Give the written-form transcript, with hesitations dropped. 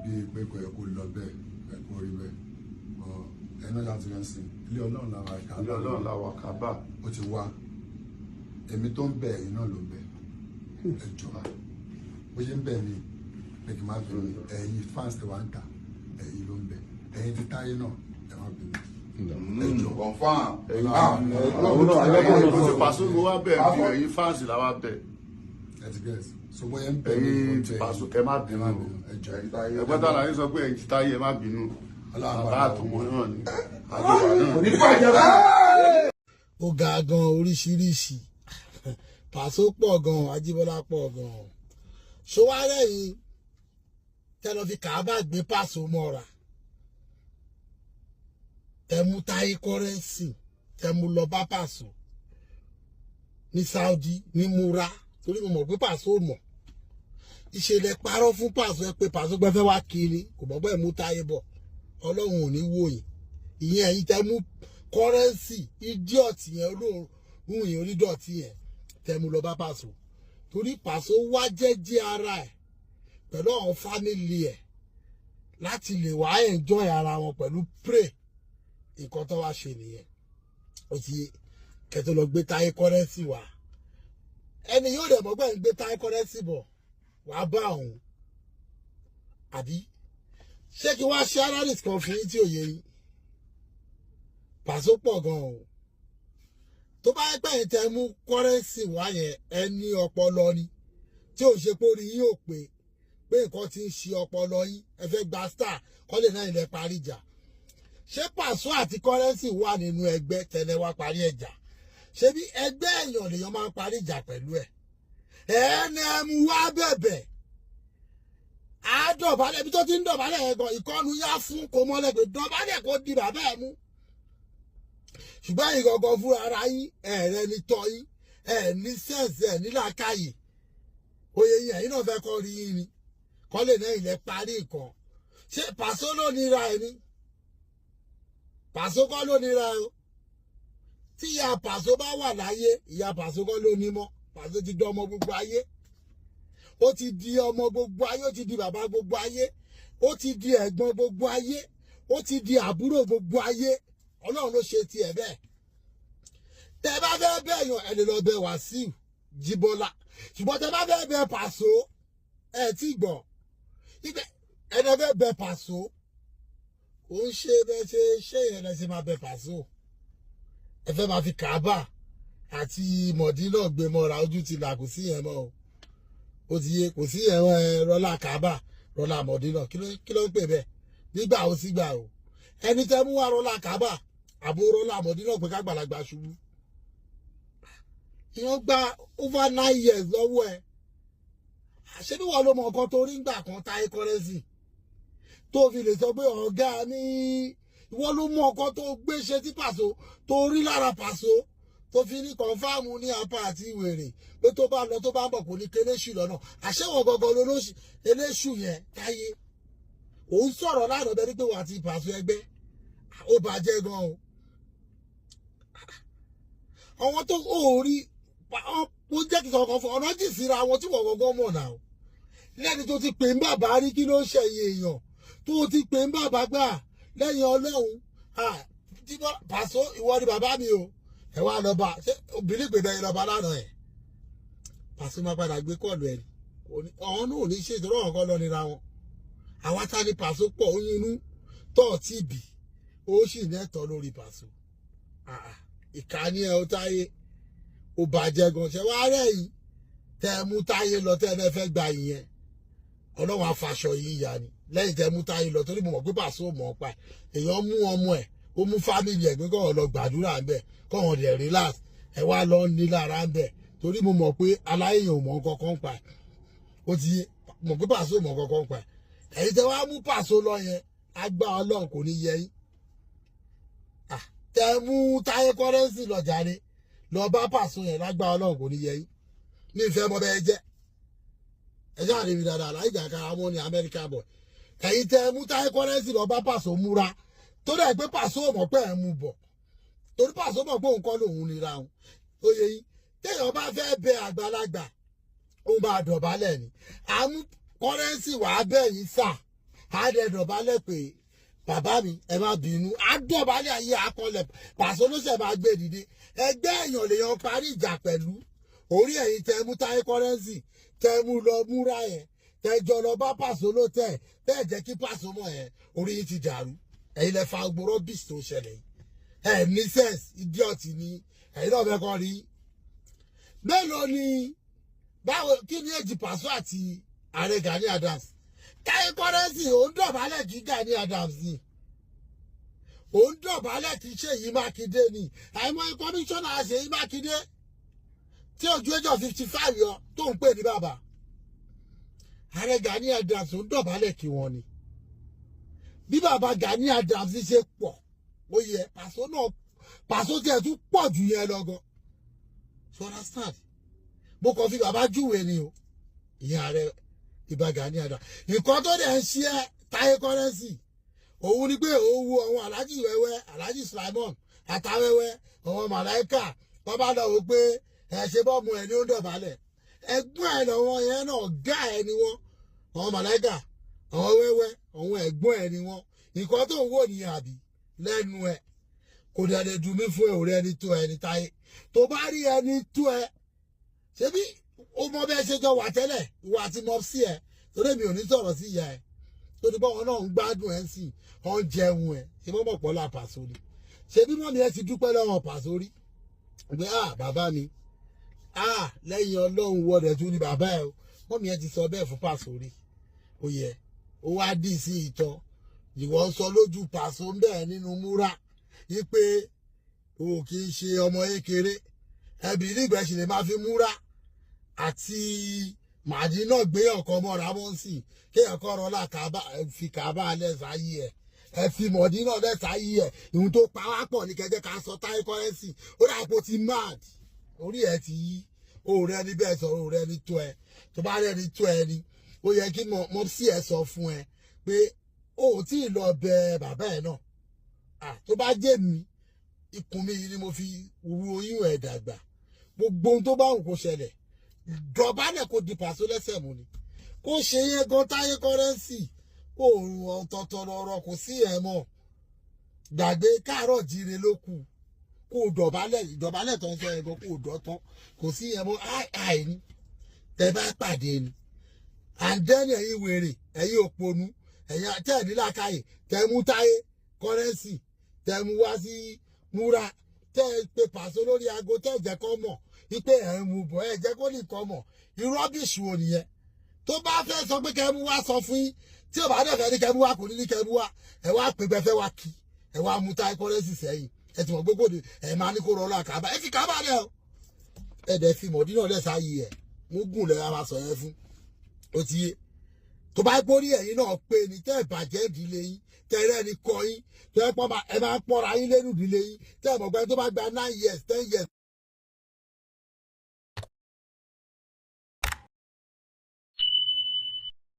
bíi pé kò yẹ kó lọ bẹ́ẹ̀ ẹ kó rí bẹ́ẹ̀ ẹnu láti rẹ̀ sí ilé ọlọ́run làwọn Kaaba. ilé ọlọ́run làwọn Kaaba. ó ti wá èmi tó ń bẹ ẹ̀yin náà ló ń bẹ ẹ jọba bó ṣe ń bẹ mi pé kí n má fi ẹ̀yin fans tẹ wá ń ta ẹ̀yin ló ń bẹ ẹ̀yin ti táyé náà ẹ má bínú. confam ẹ̀yin Pasoma wá bẹ̀ ẹ̀yin fans làwa bẹ̀. ẹ ti gẹ̀ẹ́sì so bóyá ń bẹ ẹ̀yin ti Pasoma ẹ má bínú ẹgbẹ́ tá a láyé sọ pé ẹ̀yin ti táyé ẹ má bínú bàbá àtọmọ náà ni àjọwà náà. ó ga gan oríṣiríṣi Paso pọ̀ gan Ajíbọ́lá pọ̀ gan ṣọwárẹ̀ yìí tẹ́lọ fi Kaaba gbé Paso mọ́ra tẹ̀mú táyé kọ́rẹ́nsì tẹ̀mú lọ bá Paso ní Saudi ní múra torí mo mọ̀ pé Paso mọ̀ ìṣẹ̀lẹ̀ parọ́ fún Paso ẹ pé Paso gbẹ́fẹ́ wá kiri kò mọ̀ bẹ́ẹ̀ mú táyé bọ̀ ọlọ́run ò ní wò yìí ìyẹn ẹ̀yin tẹ̀mú kọ́rẹ́nsì ídíọ̀tì yẹn olóòrùn yẹn onídọ̀tí yẹn tẹ̀mú lọ bá Paso torí Paso wá jẹ́jẹ́ ara ẹ̀ pẹ̀lú àwọn fámìlì ẹ̀ láti lè wá enjoy ara wọn pẹ̀lú pray nǹkan tó wá ṣe nìyẹn ó ti kẹtọ lọ gbé táyé kọ́rẹ́nsì wá ẹni yóò dẹ̀ mọ́ gbẹ́ ń gbé táyé kọ́rẹ́nsì bọ̀ wá bá òun àbí ṣé kí wá ṣe analyst kan fún yín tí ò yé yín Paso pọ̀ gan o tó bá pẹ́ yín tẹ́ mú kọ́rẹ́nsì wá yẹn ẹni ọpọlọ ni tí ò ṣe pé orí yín ò pé nǹkan ti ń ṣe ọpọlọ yín ẹ fẹ́ gba star kọ́lé náà ilẹ̀ parí ìjà ṣé Paso àti kọ́rẹ́nsì wà nínú ẹgbẹ́ tẹ́lẹ̀ wá parí ẹ̀jà ṣé bí ẹgbẹ́ èèyàn lèèyàn máa ń parí ìjà pẹ̀lú ẹ̀ ẹ̀ẹ́nẹ́mú wá bẹ̀bẹ̀ àádọ́balẹ̀ ibi tó ti ń dọ̀bálẹ̀ yẹn gan ìkọ́nu yá fún kò mọ́lẹ̀ pé dọ̀bálẹ̀ kò di bàbá ẹ̀ mú ṣùgbọ́n ìgangan fún ara yín ẹ̀rẹ́ ni tọ́ yín ẹ̀ ní sẹ́ǹsì ẹ̀ nílàákàyè oyè yín ẹ̀yin náà fẹ́ kọ́ rí yín ni kọ́lé náà ilẹ̀ parí nǹkan ṣé Paso ló nira ẹ̀ ni Paso kọ́ ló nira ẹ̀ o tí ìyá Paso bá wà láyé ìyá Paso kọ́ ló ní mọ́ Paso ti di ọmọ gbogbo ayé ó ti di ọmọ gbogbo ayé ó ti di bàbá gbogbo ayé ó ti di ẹ̀gbọ́n gbogbo ayé ó ti di àbúrò gbogbo ayé ọlọ́run ló ṣe tiẹ̀ bẹ́ẹ̀ tẹ́ bá fẹ́ bẹ́ẹ̀ yan ẹ lè lọ bẹ Wàsíù Jíbọ́lá ṣùgbọ́n tẹ́ bá fẹ́ bẹ Paso ẹ tí gbọ́ ibẹ̀ ẹni fẹ́ bẹ Paso ó ń ṣe bẹ́ẹ̀ ṣe yẹn lẹ́sẹ̀ máa bẹ Paso ẹ fẹ́ máa fi Kaaba àti Mọ̀dínà gbé mọ́ra ojú ti là kò sí yẹn mọ́ o ó ti yé kò sí ẹ̀rọ rọlá Kaaba rọlá Mọ̀dínà kí ló ń pè bẹ́ẹ̀ nígbà ó sígbà o ẹni tẹ́ mú wá rọlá Kaaba àbò rọlá Mọ̀dínà pé kágbàlagbà ṣubú ìyẹn gba over 9 years lọ́wọ́ ẹ̀ àṣẹ bí wọ́n ló mọ nǹkan tó rí ńgbà kan táyé kọ́rẹ́nsì tó fi lè sọ pé ọ̀gá ní ìwọ ló mọ nǹkan tó gbé ṣe tí Paso tó rí lára Paso tó fi ní kọ̀ǹfàmù ní apá àti ìwèrè pé tó bá lọ tó bá ń bọ̀ kò ní kéléṣù lọ́nà àṣẹwọ̀n gangan lolóṣù eléṣù yẹn táyé òun sọ̀rọ̀ lánàá bẹ́ẹ̀ ni pé wà á ti Paso ẹgbẹ́ ó bàjẹ́ gan o àwọn tó ò rí ó jẹ́ kí kankan fún ọ̀nà jì síra àwọn tí wọ́n gangan mọ̀ náà lẹ́ni tó ti pè ń bàbá rí kí ló ń ṣẹ̀yìn èèyàn tó ti pè ń bàbá gbà lẹ́yìn ọlọ́run Paso ìwọ ni bàbá mi o ẹ wá lọ bá ṣé obìnrin pè bẹ́ẹ̀ lọ́ba lánàá ẹ̀ Paso máa padà gbé kọ́ọ̀lù ẹ̀ ọ̀hún náà ò ní ṣe ìtọ́rọ̀ ọ̀kan lọ nira wọn àwa tá ní Paso pọ̀ oyún inú tọ́ tí bì ó sì nẹ́tọ̀ lórí Paso ìkànnì ẹ̀ ó táyé ó bàjẹ́ gan ṣe wá rẹ̀ yìí tẹ́ mú táyé lọ tẹ́ ẹ fẹ́ gba ìyẹn ọlọ́run afaṣọ yìí yá ni lẹ́yìn tẹ́ mú táyé lọ torí mo mọ̀ pé Paso mọ̀ ọ́ pa èèyàn mú ọmọ ẹ̀ ó mú fámìlì ẹ̀ pé kọ́ọ̀ lọ gbàdúrà ń bẹ̀ kọ́ọ̀ dẹ̀ relax ẹ̀ wá lọ ní lára ń bẹ̀ torí mo mọ̀ pé aláìyàn ò mọ̀ kankan pa ó ti mọ̀ pé Paso mọ̀ kankan pa ẹ̀yin tẹ́ wá mú Paso lọ yẹn agbá ọlọ́run kò ní yẹ yín tẹ́ mú táyé kọ́rẹ́nsì lọ jáde lọ bá Paso yẹn lágbá ọlọ́run kò ní yẹ yín ní ìfẹ́ mọ́ bẹ́ẹ̀ jẹ́ ẹjọ́ àdébí dáadáa láìjà kára mọ́ ní Amẹ́ríkà bọ̀ ẹ̀yin tẹ́ mú táyé kọ́rẹ́nsì lọ bá Paso múra tó dẹ̀ pé Paso mọ̀ pé ẹ̀ mú bọ̀ torí Paso mọ̀ pé òun kọ́ lòun nira òun ó yẹ yín téèyàn bá fẹ́ bẹ àgbàlagbà ó máa dọ̀bálẹ̀ ni àmú kọ́rẹ́nsì wàá bẹ̀ yín sà á dẹ̀ dọ̀bálẹ̀ pé bàbá mi ẹ má bínú, á dọ̀bálẹ̀ ayé akọlẹ̀ Paso ló ṣẹ̀ máa gbé dìde. Ẹgbẹ́ èèyàn lèèyàn parí ìjà pẹ̀lú. Orí ẹ̀yin tẹ mú Táyé Currency tẹ mú lọ múra yẹn tẹ jọ lọ bá Paso ló tẹ̀ bẹ́ẹ̀ jẹ́ kí Paso mọ̀ yẹn orí yìí ti dàrú. Ẹ̀yin lẹ fa gbòòrò bíìsì tó ṣẹlẹ̀ yìí. Ẹ ní sense idiot ni ẹ̀yin náà fẹ́ kọ́ rí. Mélòó ni báwo kí ni èjì Paso àti ààrẹ Gani Adams? Táyé Currency òun dọ̀bálẹ̀ kí Gani Adams ni. Òun dọ̀bálẹ̀ kí Ṣèyí Mákindé ni. Àìmọ̀ kọmíṣánná Ṣèyí Mákindé tí ojú ẹjọ́ 55 yọ tó ń pè ní bàbá. Ààrẹ Gani Adams òun dọ̀bálẹ̀ kí wọn ni. Bí bàbá Gani Adams ṣe pọ̀ ó yẹ Paso tiẹ̀ tún pọ̀ jù yẹn lọ́gọ́. You understand? Mo kàn fi bàbá júwe ni o. Ìyá rẹ̀ ìbá Gani Adams. Nǹkan tó dẹ̀ ń ṣe Táyé Currency. Òun ni pé òun wo àwọn Alhaji wẹ́wẹ́, Alhaji Sulaimon, àtàwẹ́wẹ́, àwọn Màláíkà. Wọ́n bá lọ wò pé ẹ ṣe bọ́ọ̀mù ẹ̀ ní ó ń dọ̀bálẹ̀. Ẹ̀gbọ́n ẹ̀ lọ́wọ́ yẹn náà gá ẹ̀ ni wọ́n. Àwọn Màláíkà, àwọn wẹ́wẹ́, àwọn ẹ̀gbọ́n ẹ̀ ni wọ́n. Nǹkan tó ń wò ní àbí lẹ́nu ẹ̀. Kò dẹ̀ lè dùn mí fún ẹ̀ òrẹ́ ẹni tó ẹni Táyé. Tó bá rí ẹni tó ẹ ṣebí ó mọ bẹ́ẹ̀ ṣe jọ wà tẹ́lẹ̀ ìwà àti mọ sí ẹ torí mi ò ní sọ̀rọ̀ sí ìyá ẹ tó ti bọ́ wọn náà ń gbádùn ẹ sí ọ̀ ń jẹun ẹ ṣe mọ́ mọ̀ pọ̀ la Paso ni ṣebí mọ́mi ẹ ti dúpẹ́ lọ́wọ́ Paso rí pé bàbá mi lẹ́yìn Ọlọ́run wọ́dẹ̀ tún ní bàbá ẹ o mọ́mi ẹ ti sọ bẹ́ẹ̀ fún Paso rí ó yẹ ó wá dì sí ìtọ́ ìwọ sọ lójú Paso ń bẹ́ẹ̀ nínú múra yí pé o kì í ṣe ọmọ ékeré ẹbí nígbà ṣì lè máa fi múra àti màdí náà gbé ọkọ mọ́ra mọ́ sí kéèyàn kọ́ rọlá Kaaba fi Kaaba lẹ́sàáyé ẹ fi mọ̀dí náà lẹ́sàáyé ẹ ìhun tó pa wá pọ̀ ní kẹjẹ ká sọ Táyé Currency ó dàpọ̀ ti mad orí ẹ ti yí òòrẹ́ ní bẹ́ẹ̀ sọ̀rọ̀ òòrẹ́ ní tó ẹ tó bá rẹ̀ ní tó ẹ ni ó yẹ kí mọ̀ sí ẹ sọ fún ẹ pé ó tí ì lọ bẹ bàbá ẹ náà tó bá jẹ́ mi ikùn mi yìí ni mo fi ru oyún ẹ̀ dàgbà gbogbo ohun tó bá wù kó ṣẹlẹ̀ dọ̀bálẹ̀ kó di Paso lẹ́sẹ̀ mú ni kó ṣe yẹn gan Táyé Currency kó rùn ọ̀tọ̀ọ̀tọ̀ lọ́rọ̀ kò sí ẹ̀ mọ́ gbàgbé káàárọ̀ jíire ló kù kó dọ̀bálẹ̀ tó ń sọ ẹ̀ gan kó dọ̀tán kò sí ẹ̀ mọ́ àìní tẹ bá pàdé ni àǹdẹ́nì ẹ̀yin wèrè ẹ̀yin òpònú ẹ̀yin tẹ̀ẹ́dínlákàyè tẹ̀ mú Táyé Currency tẹ̀ mú wá sí múra tẹ́ ẹ pé Paso lórí aago tẹ́ ẹ jẹ́ kọ́ mọ̀ wípé ẹ̀ ń mú bọ̀ ẹ jẹ́ kó nìkan mọ̀ irú rọ́bìṣì wo nìyẹn tó bá fẹ́ sọ pé kẹ́ mú wá sọ fún yín tí ò bá dẹ̀ fẹ́ ní kẹ́ mú wá kò ní ní kẹ́ mú wá ẹ wá pè bẹ́ẹ̀ fẹ́ wá kí ẹ wá mú Táyé Currency sẹ́yìn ẹ ti mọ̀ gbogbo ẹ máa ní kó rọlá Kaaba ẹ fi Kaaba lẹ̀ o ẹ dẹ̀ fi mọ̀dí náà lẹ̀ sáyé ẹ̀ mú gùn lẹ́yìn máa sọ yẹn fún ó ti yé tó bá gbórí ẹ̀yin náà pé ni tẹ́ ẹ̀ bàjẹ́ ìdílé yín tẹ́rẹ́ ni kọ́ yín tẹ́ ẹ máa pọ́nra yín lẹ́nu ìdílé yín tẹ́ ẹ mọ̀ pé tó bá gba 9 years 10 years